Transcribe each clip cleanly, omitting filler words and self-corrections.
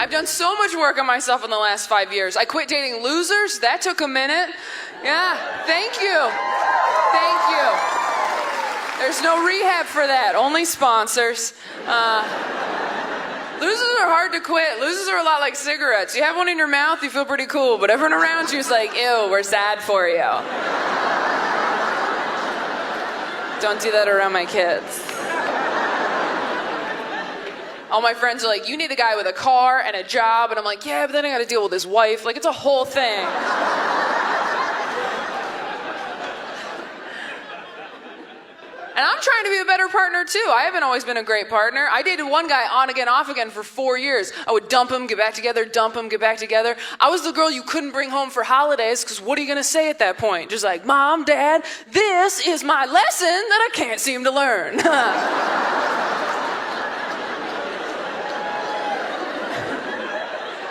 I've done so much work on myself in the last 5 years. I quit dating losers. That took a minute. Yeah, thank you. Thank you. There's no rehab for that, only sponsors. Losers are hard to quit. Losers are a lot like cigarettes. You have one in your mouth, you feel pretty cool, but everyone around you is like, ew, we're sad for you. Don't do that around my kids. All my friends are like, you need a guy with a car and a job, and I'm like, yeah, but then I gotta deal with his wife. Like, it's a whole thing. And I'm trying to be a better partner too. I haven't always been a great partner. I dated one guy on again, off again for 4 years. I would dump him, get back together, dump him, get back together. I was the girl you couldn't bring home for holidays, because what are you gonna say at that point? Just like, Mom, Dad, this is my lesson that I can't seem to learn.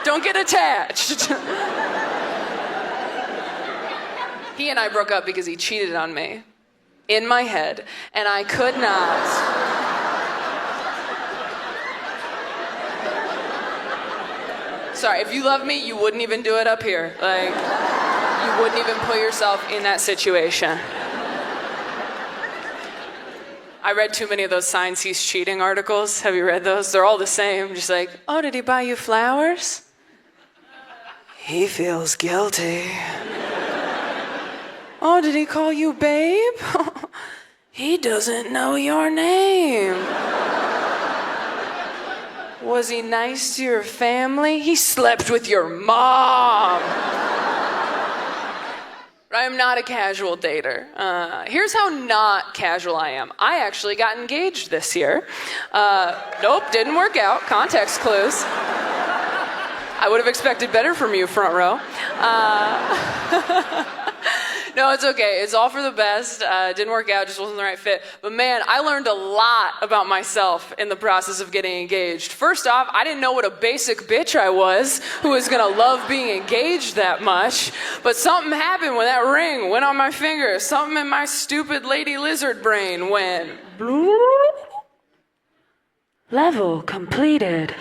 Don't get attached. He and I broke up because he cheated on me. In my head, and I could not. Sorry, if you love me, you wouldn't even do it up here. Like, you wouldn't even put yourself in that situation. I read too many of those signs he's cheating articles. Have you read those? They're all the same. Just like, oh, did he buy you flowers? He feels guilty. Oh, did he call you babe? He doesn't know your name. Was he nice to your family? He slept with your mom. I am not a casual dater. Here's how not casual I am. I actually got engaged this year. Nope, didn't work out. Context clues. I would have expected better from you, front row. No, it's okay. It's all for the best. Didn't work out, just wasn't the right fit. But man, I learned a lot about myself in the process of getting engaged. First off, I didn't know what a basic bitch I was, who was gonna love being engaged that much. But something happened when that ring went on my finger. Something in my stupid lady lizard brain went bloop. Level completed.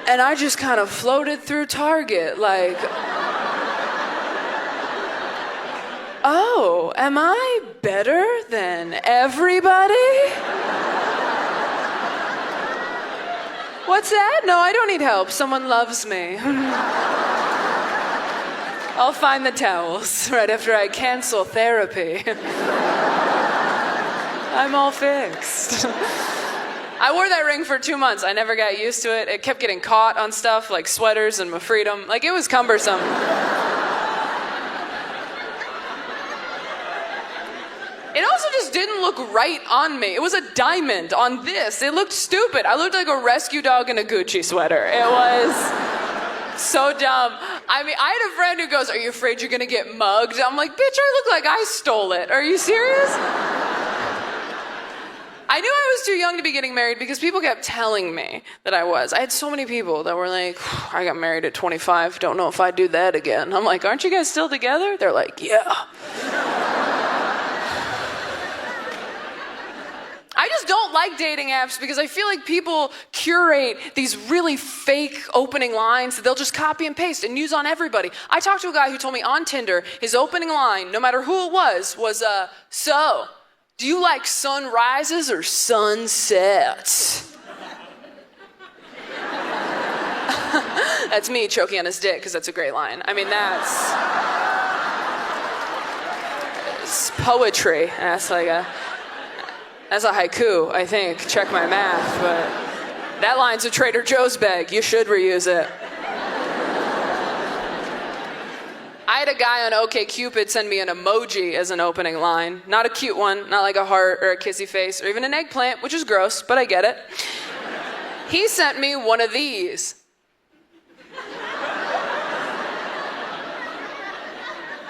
And I just kind of floated through Target like, oh, am I better than everybody? What's that? No, I don't need help. Someone loves me. I'll find the towels right after I cancel therapy. I'm all fixed. I wore that ring for 2 months. I never got used to it. It kept getting caught on stuff like sweaters and my freedom. Like, it was cumbersome. It also just didn't look right on me. It was a diamond on this. It looked stupid. I looked like a rescue dog in a Gucci sweater. It was so dumb. I mean, I had a friend who goes, are you afraid you're gonna get mugged? I'm like, bitch, I look like I stole it. Are you serious? I knew I was too young to be getting married because people kept telling me that I was. I had so many people that were like, I got married at 25, don't know if I'd do that again. I'm like, aren't you guys still together? They're like, yeah. I just don't like dating apps because I feel like people curate these really fake opening lines that they'll just copy and paste and use on everybody. I talked to a guy who told me on Tinder, his opening line, no matter who it was, so, do you like sunrises or sunsets? That's me choking on his dick, because that's a great line. I mean, it's poetry. That's a haiku, I think. Check my math, but that line's a Trader Joe's bag. You should reuse it. I had a guy on OkCupid send me an emoji as an opening line. Not a cute one, not like a heart or a kissy face or even an eggplant, which is gross, but I get it. He sent me one of these.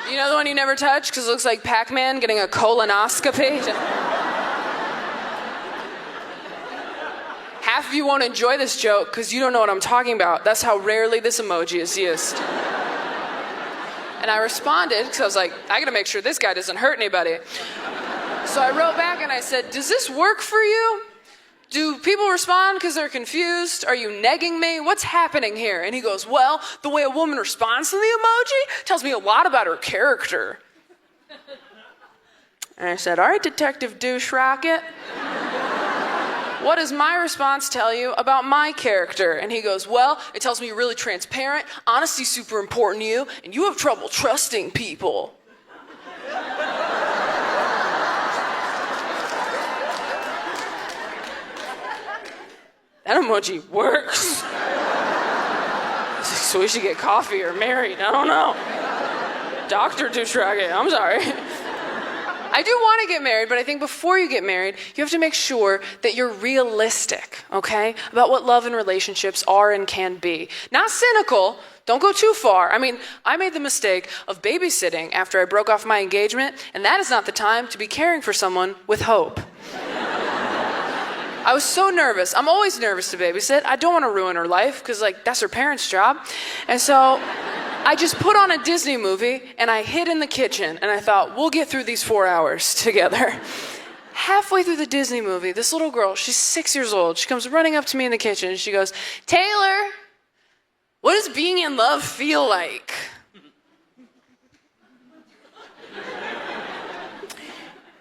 You know the one you never touch because it looks like Pac-Man getting a colonoscopy? Half of you won't enjoy this joke because you don't know what I'm talking about. That's how rarely this emoji is used. And I responded because I was like, I gotta make sure this guy doesn't hurt anybody. So I wrote back and I said, does this work for you? Do people respond because they're confused? Are you negging me? What's happening here? And he goes, well, the way a woman responds to the emoji tells me a lot about her character. And I said, all right, Detective Douche Rocket. What does my response tell you about my character? And he goes, well, it tells me you're really transparent, honesty's super important to you, and you have trouble trusting people. That emoji works. So we should get coffee or married, I don't know. Dr. Douche Rocket, I'm sorry. I do want to get married, but I think before you get married, you have to make sure that you're realistic, okay? About what love and relationships are and can be. Not cynical, don't go too far. I mean, I made the mistake of babysitting after I broke off my engagement, and that is not the time to be caring for someone with hope. I was so nervous. I'm always nervous to babysit. I don't want to ruin her life, because, that's her parents' job. And so I just put on a Disney movie, and I hid in the kitchen, and I thought, we'll get through these 4 hours together. Halfway through the Disney movie, this little girl, she's 6 years old, she comes running up to me in the kitchen, and she goes, Taylor, what does being in love feel like?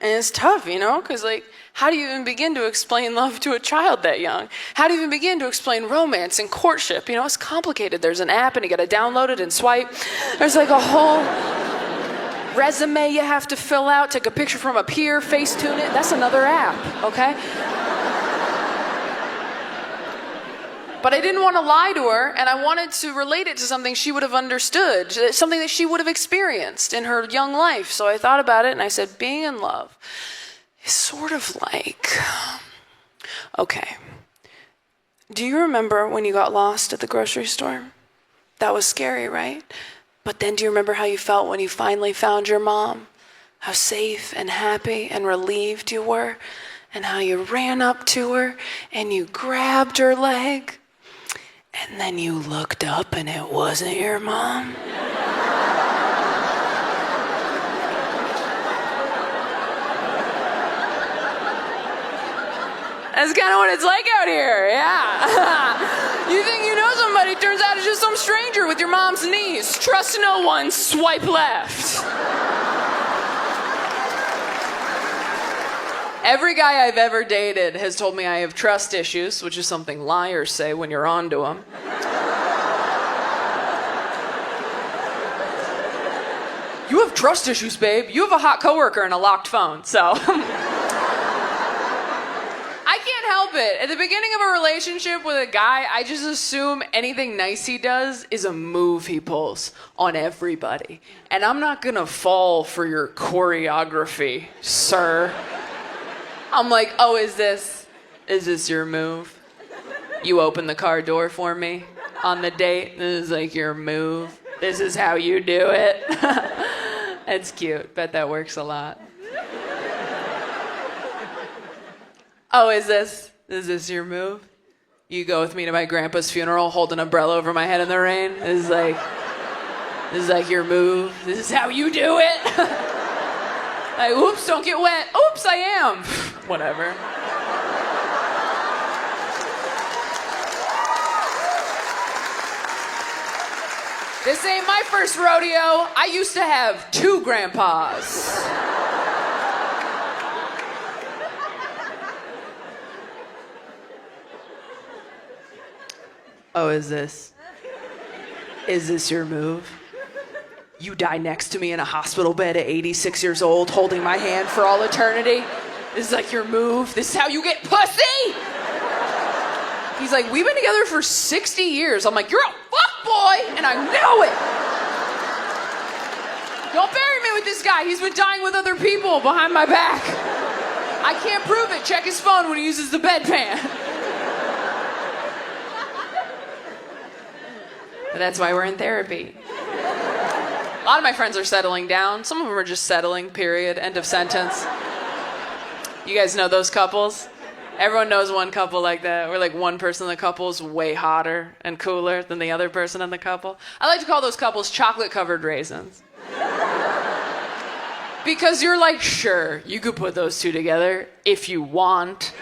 And it's tough, because, how do you even begin to explain love to a child that young? How do you even begin to explain romance and courtship? It's complicated. There's an app, and you got to download it and swipe. There's a whole resume you have to fill out, take a picture from a pier, Facetune it. That's another app, okay? But I didn't want to lie to her, and I wanted to relate it to something she would have understood, something that she would have experienced in her young life. So I thought about it, and I said, being in love is sort of like, okay, do you remember when you got lost at the grocery store? That was scary, right? But then do you remember how you felt when you finally found your mom? How safe and happy and relieved you were? And how you ran up to her and you grabbed her leg? And then you looked up and it wasn't your mom? That's kind of what it's like out here, yeah. You think you know somebody, turns out it's just some stranger with your mom's niece. Trust no one, swipe left. Every guy I've ever dated has told me I have trust issues, which is something liars say when you're onto them. You have trust issues, babe. You have a hot coworker and a locked phone, so... I can't help it. At the beginning of a relationship with a guy, I just assume anything nice he does is a move he pulls on everybody. And I'm not gonna fall for your choreography, sir. I'm like, oh, is this your move? You open the car door for me on the date? This is your move? This is how you do it? It's cute. Bet that works a lot. Oh, is this your move? You go with me to my grandpa's funeral, hold an umbrella over my head in the rain? This is your move? This is how you do it? Oops, don't get wet. Oops, I am. Whatever. This ain't my first rodeo. I used to have 2 grandpas. Oh, is this your move? You die next to me in a hospital bed at 86 years old, holding my hand for all eternity? This is your move? This is how you get pussy? He's like, we've been together for 60 years. I'm like, you're a fuckboy, and I know it. Don't bury me with this guy. He's been dying with other people behind my back. I can't prove it. Check his phone when he uses the bedpan. But that's why we're in therapy. A lot of my friends are settling down. Some of them are just settling, period, end of sentence. You guys know those couples? Everyone knows one couple like that, where one person in the couple is way hotter and cooler than the other person in the couple. I like to call those couples chocolate-covered raisins. Because you're sure, you could put those two together if you want.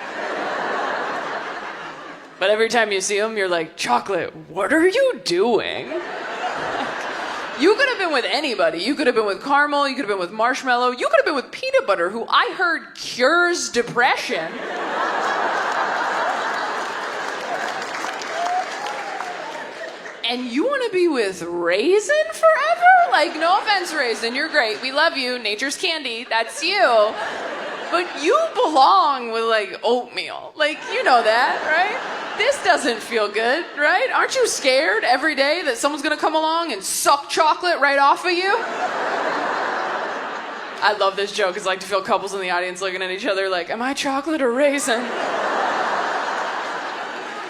But every time you see them, you're like, chocolate, what are you doing? You could have been with anybody. You could have been with caramel, you could have been with marshmallow, you could have been with peanut butter, who I heard cures depression. And you want to be with Raisin forever? Like, no offense, Raisin, you're great. We love you. Nature's candy. That's you. But you belong with, like, oatmeal. Like, you know that, right? This doesn't feel good, right? Aren't you scared every day that someone's going to come along and suck chocolate right off of you? I love this joke. It's like to feel couples in the audience looking at each other like, am I chocolate or raisin?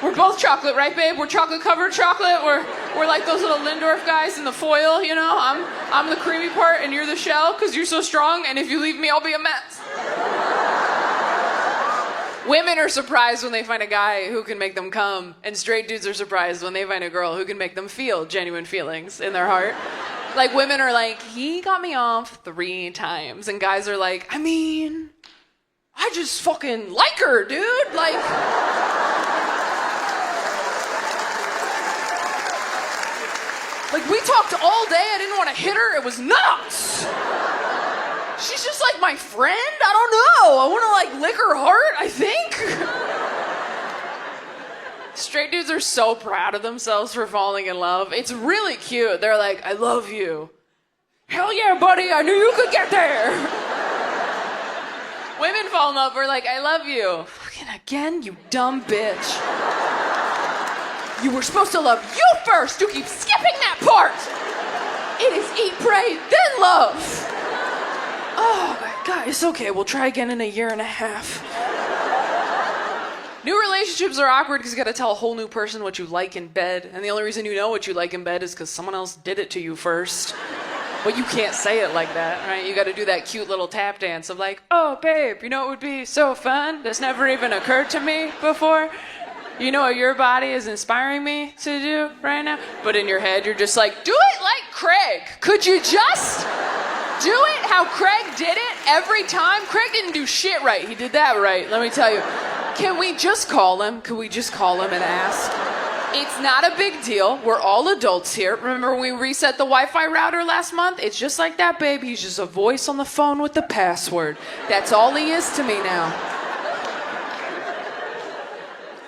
We're both chocolate, right, babe? We're chocolate-covered chocolate. We're like those little Lindorf guys in the foil, you know? I'm the creamy part and you're the shell because you're so strong, and if you leave me, I'll be a mess. Women are surprised when they find a guy who can make them come, and straight dudes are surprised when they find a girl who can make them feel genuine feelings in their heart. Like, women are like, he got me off 3 times, and guys are like, I mean, I just fucking like her, dude. Like... Like, we talked all day, I didn't want to hit her, it was nuts! She's just like my friend? I don't know, I want to like lick her heart, I think? Straight dudes are so proud of themselves for falling in love. It's really cute. They're like, I love you. Hell yeah, buddy, I knew you could get there! Women fall in love, we're like, I love you. Fucking again, you dumb bitch. You were supposed to love you first. You keep skipping that part. It is eat, pray, then love. Oh, my God, it's okay. We'll try again in 1.5 years. New relationships are awkward because you got to tell a whole new person what you like in bed. And the only reason you know what you like in bed is because someone else did it to you first. But you can't say it like that, right? You got to do that cute little tap dance of like, oh, babe, you know what would be so fun? That's never even occurred to me before. You know what your body is inspiring me to do right now? But in your head, you're just like, do it like Craig. Could you just do it how Craig did it every time? Craig didn't do shit right. He did that right, let me tell you. Can we just call him? Can we just call him and ask? It's not a big deal. We're all adults here. Remember when we reset the Wi-Fi router last month? It's just like that, babe. He's just a voice on the phone with the password. That's all he is to me now.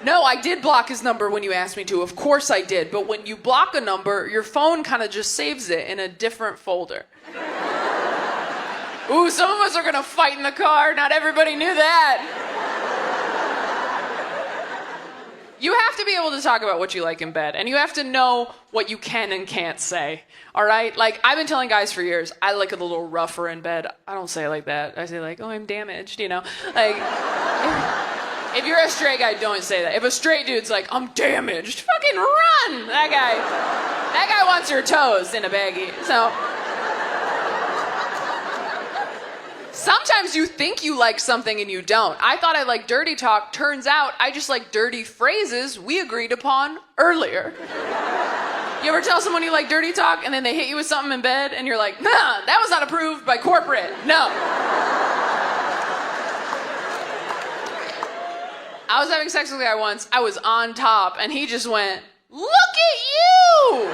No, I did block his number when you asked me to. Of course I did. But when you block a number, your phone kind of just saves it in a different folder. Ooh, some of us are going to fight in the car. Not everybody knew that. You have to be able to talk about what you like in bed. And you have to know what you can and can't say. All right? Like, I've been telling guys for years, I like it a little rougher in bed. I don't say it like that. I say like, oh, I'm damaged, you know? Like... If you're a straight guy, don't say that. If a straight dude's like, I'm damaged, fucking run! That guy wants your toes in a baggie. So, sometimes you think you like something and you don't. I thought I liked dirty talk. Turns out I just like dirty phrases we agreed upon earlier. You ever tell someone you like dirty talk and then they hit you with something in bed and you're like, nah, that was not approved by corporate. No. I was having sex with a guy once, I was on top, and he just went, look at you!